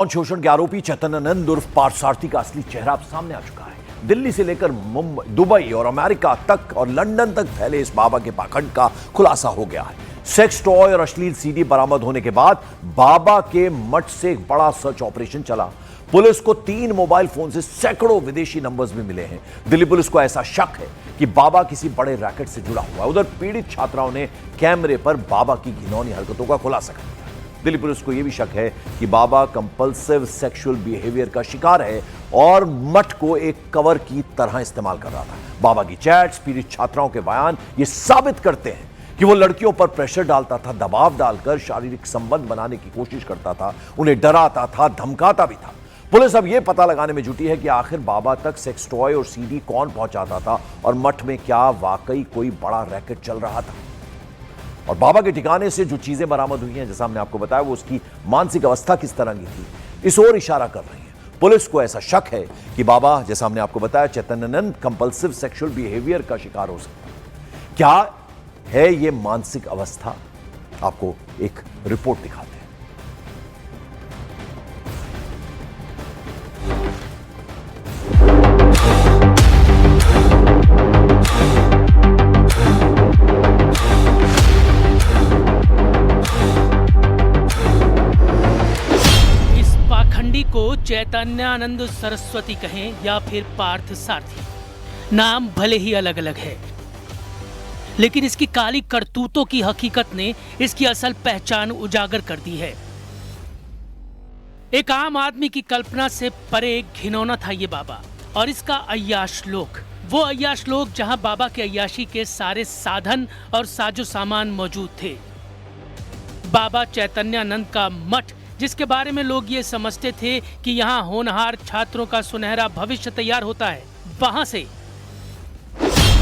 शोषण के आरोपी चैतन्यानंद उर्फ पार्थसारथी का असली चेहरा अब सामने आ चुका है। दिल्ली से लेकर मुंबई, दुबई और अमेरिका तक और लंदन तक फैले इस बाबा के पाखंड का खुलासा हो गया है। सेक्स टॉय और अश्लील सीडी बरामद होने के बाद बाबा के मठ से एक बड़ा सर्च ऑपरेशन चला। पुलिस को 3 मोबाइल फोन से सैकड़ों विदेशी नंबर्स भी मिले हैं। दिल्ली पुलिस को ऐसा शक है कि बाबा किसी बड़े रैकेट से जुड़ा हुआ है। उधर पीड़ित छात्राओं ने कैमरे पर बाबा की घिनौनी हरकतों का खुलासा कर दिया। दिल्ली पुलिस को यह भी शक है कि बाबा कंपल्सिव सेक्सुअल बिहेवियर का शिकार है और मठ को एक कवर की तरह इस्तेमाल कर रहा था। बाबा की चैट्स, पीड़ित छात्राओं के बयान ये साबित करते हैं कि वो लड़कियों पर प्रेशर डालता था, दबाव डालकर शारीरिक संबंध बनाने की कोशिश करता था, उन्हें डराता था, धमकाता भी था। पुलिस अब यह पता लगाने में जुटी है कि आखिर बाबा तक सेक्स टॉय और सीडी कौन पहुंचाता था और मठ में क्या वाकई कोई बड़ा रैकेट चल रहा था। और बाबा के ठिकाने से जो चीजें बरामद हुई हैं, जैसा हमने आपको बताया, वो उसकी मानसिक अवस्था किस तरह की थी, इस ओर इशारा कर रही है। पुलिस को ऐसा शक है कि बाबा, जैसा हमने आपको बताया, चैतन्यानंद कंपल्सिव सेक्सुअल बिहेवियर का शिकार हो सकता है। क्या है ये मानसिक अवस्था? आपको एक रिपोर्ट दिखाते हैं। को चैतन्यानंद सरस्वती कहें या फिर पार्थ सारथी, नाम भले ही अलग अलग है, लेकिन इसकी काली करतूतों की हकीकत ने इसकी असल पहचान उजागर कर दी है। एक आम आदमी की कल्पना से परे घिनौना था ये बाबा और इसका अय्याश लोक, वो अय्याश लोक जहां बाबा के अय्याशी के सारे साधन और साजो सामान मौजूद थे। बाबा चैतन्यानंद का मठ, जिसके बारे में लोग ये समझते थे कि यहाँ होनहार छात्रों का सुनहरा भविष्य तैयार होता है, वहां से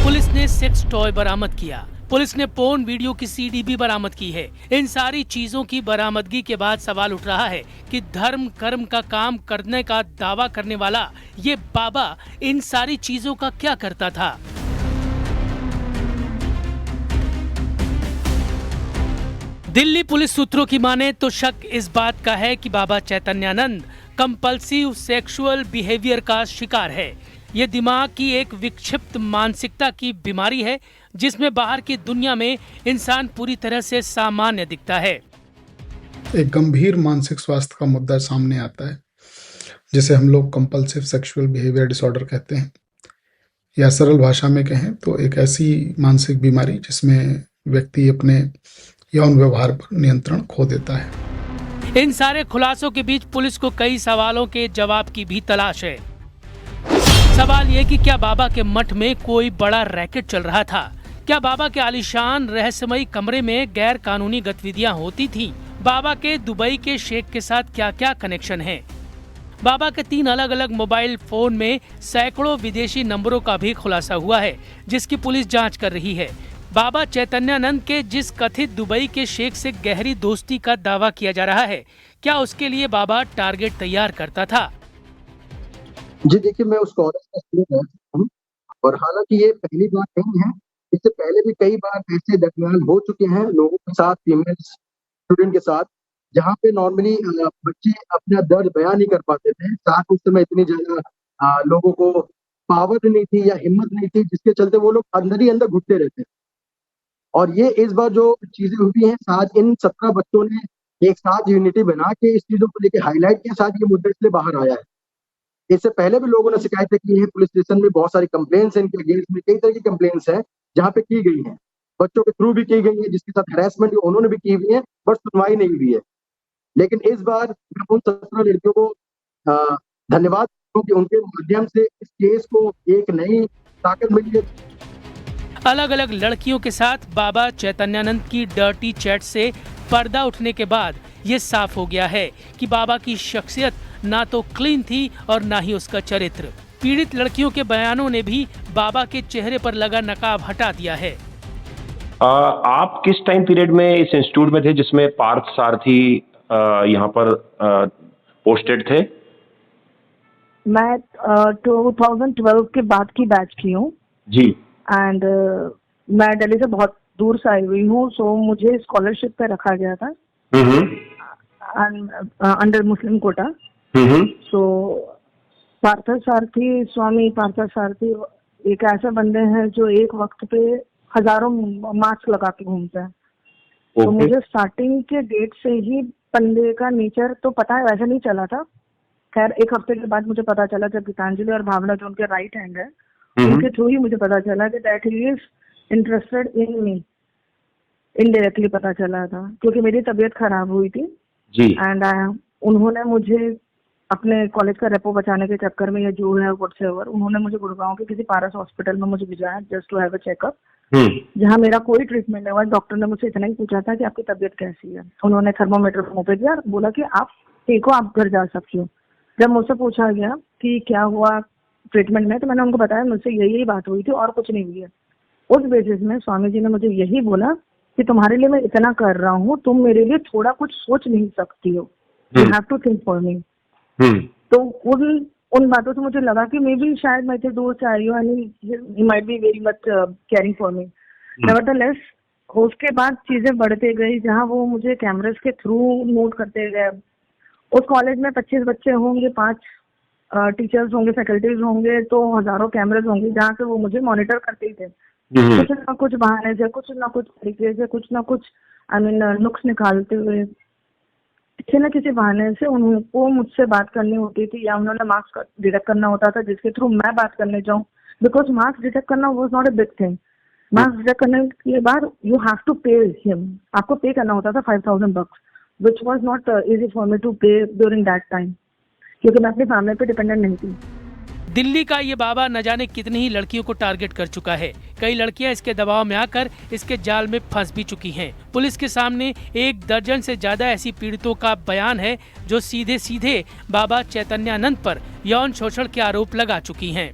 पुलिस ने सेक्स टॉय बरामद किया। पुलिस ने पोर्न वीडियो की सीडी भी बरामद की है। इन सारी चीजों की बरामदगी के बाद सवाल उठ रहा है कि धर्म कर्म का काम करने का दावा करने वाला ये बाबा इन सारी चीजों का क्या करता था। दिल्ली पुलिस सूत्रों की माने तो शक इस बात का है कि बाबा चैतन्यानंद कंपल्सिव सेक्सुअल बिहेवियर का शिकार है। ये दिमाग की एक विक्षिप्त मानसिकता की बीमारी है जिसमें बाहर की दुनिया में इंसान पूरी तरह से सामान्य दिखता है। एक गंभीर मानसिक स्वास्थ्य का मुद्दा सामने आता है जिसे हम लोग कंपल्सिव सेक्सुअल बिहेवियर डिसऑर्डर कहते हैं, या सरल भाषा में कहें तो एक ऐसी मानसिक बीमारी जिसमें व्यक्ति अपने यौन व्यवहार पर नियंत्रण खो देता है। इन सारे खुलासों के बीच पुलिस को कई सवालों के जवाब की भी तलाश है। सवाल ये कि क्या बाबा के मठ में कोई बड़ा रैकेट चल रहा था? क्या बाबा के आलीशान रहस्यमयी कमरे में गैर कानूनी गतिविधियां होती थीं? बाबा के दुबई के शेख के साथ क्या क्या कनेक्शन है? बाबा के 3 अलग अलग मोबाइल फोन में सैकड़ों विदेशी नंबरों का भी खुलासा हुआ है, जिसकी पुलिस जांच कर रही है। बाबा चैतन्यानंद के जिस कथित दुबई के शेख से गहरी दोस्ती का दावा किया जा रहा है, क्या उसके लिए बाबा टारगेट तैयार करता था? जी देखिए, मैं उस कॉलेज का स्टूडेंट हूँ और हालांकि ये पहली बार नहीं है। इससे पहले भी कई बार ऐसे दरमियान हो चुके हैं लोगों के साथ, फीमेल स्टूडेंट के साथ, जहाँ पे नॉर्मली बच्चे अपना दर्द बयां नहीं कर पाते थे। साथ उस समय इतनी ज्यादा लोगों को पावर नहीं थी या हिम्मत नहीं थी, जिसके चलते वो लोग अंदर ही अंदर घुटते रहते। और ये इस बार जो चीजें हुई हैं, साथ इन 17 बच्चों ने एक साथ यूनिटी बना के इस चीजों को लेकर हाईलाइट किया, साथ ये मुद्दा इसलिए बाहर आया है। इससे पहले भी लोगों ने शिकायतें की हैं, पुलिस स्टेशन में बहुत सारी कंप्लेंट्स हैं, इनके अगेंस्ट में कई तरह की कंप्लेंट्स हैं जहाँ पे की गई हैं, बच्चों के थ्रू भी की गई है, जिसके साथ हैरेसमेंट उन्होंने भी की हुई है, बट सुनवाई नहीं हुई है। लेकिन इस बार मैं उन 17 लड़कियों को धन्यवाद दूं कि उनके माध्यम से इस केस को एक नई ताकत मिली है। अलग अलग लड़कियों के साथ बाबा चैतन्यानंद की डर्टी चैट से पर्दा उठने के बाद ये साफ हो गया है कि बाबा की शख्सियत ना तो क्लीन थी और ना ही उसका चरित्र। पीड़ित लड़कियों के बयानों ने भी बाबा के चेहरे पर लगा नकाब हटा दिया है। आप किस टाइम पीरियड में इस इंस्टीट्यूट में थे जिसमें पार्थ सारथी यहाँ पर पोस्टेड थे? मैं 2012 के बाद की बैच की हूँ जी। एंड मैं दिल्ली से बहुत दूर से आई हुई हूँ, सो मुझे स्कॉलरशिप पे रखा गया था। Under Muslim quota. So Parthasarathy, Swami Parthasarathy एक ऐसे बंदे हैं जो एक वक्त पे हजारों मास्क लगा के घूमते हैं. तो मुझे स्टार्टिंग के डेट से ही बंदे का नेचर तो पता है, वैसे नहीं चला था. खैर एक हफ्ते के बाद मुझे पता चला जब गीतांजलि और भावना जो उनके राइट हैंड है उनके थ्रू ही मुझे पता चला कि that he is interested in me. Indirectly पता चला था क्योंकि मेरी तबीयत खराब हुई थी जी. एंड उन्होंने मुझे अपने कॉलेज का रेपो बचाने के चक्कर में, या जो है व्हाट्सएवर, उन्होंने मुझे गुड़गांव के किसी पारस हॉस्पिटल में मुझे भिजाया just to have a checkup, जहाँ मेरा कोई ट्रीटमेंट नहीं हुआ. डॉक्टर ने मुझसे इतना ही पूछा था कि आपकी तबीयत कैसी है. उन्होंने थर्मोमीटर मुंह पे दिया और बोला कि आप ठीक हो, आप घर जा सकते हो. जब मुझसे पूछा गया कि क्या हुआ ट्रीटमेंट में, तो मैंने उनको बताया मुझसे यही बात हुई थी और कुछ नहीं हुई है. उस बेसिस में स्वामी जी ने मुझे यही बोला कि तुम्हारे लिए मैं इतना कर रहा हूँ, तुम मेरे लिए थोड़ा कुछ सोच नहीं सकती हो, you have to think for me. तो उन बातों से मुझे लगा कि मे बी शायद मैं थे दोस्त आई हूँ, he might be very much caring for me. Nevertheless उसके बाद चीजें बढ़ते गई, जहाँ वो मुझे कैमरेस के थ्रू नोट करते गए. उस कॉलेज में 25 बच्चे होंगे, 5 टीचर्स होंगे, फैकल्टीज होंगे, तो हजारों कैमरेज होंगे जहाँ से वो मुझे मॉनिटर करते ही थे. कुछ ना कुछ बहाने से, कुछ ना कुछ तरीके से, कुछ ना कुछ नुक्स निकालते हुए, किसी न किसी बहाने से उनको मुझसे बात करनी होती थी, या उन्होंने मार्क्स डिटेक्ट करना होता था जिसके थ्रू मैं बात करने जाऊँ. बिकॉज मार्क्स डिटेक्ट करना was not a big thing. Marks detect करने के बाद you have to pay him. आपको पे करना होता था $5,000, which was not easy for me to pay during that time, क्योंकि मैं अपनी फैमिली पे डिपेंडेंट नहीं थी. दिल्ली का ये बाबा न जाने कितनी ही लड़कियों को टारगेट कर चुका है. कई लड़कियां इसके दबाव में आकर इसके जाल में फंस भी चुकी हैं. पुलिस के सामने 1 दर्जन से ज्यादा ऐसी पीड़ितों का बयान है जो सीधे सीधे बाबा चैतन्यानंद पर यौन शोषण के आरोप लगा चुकी हैं.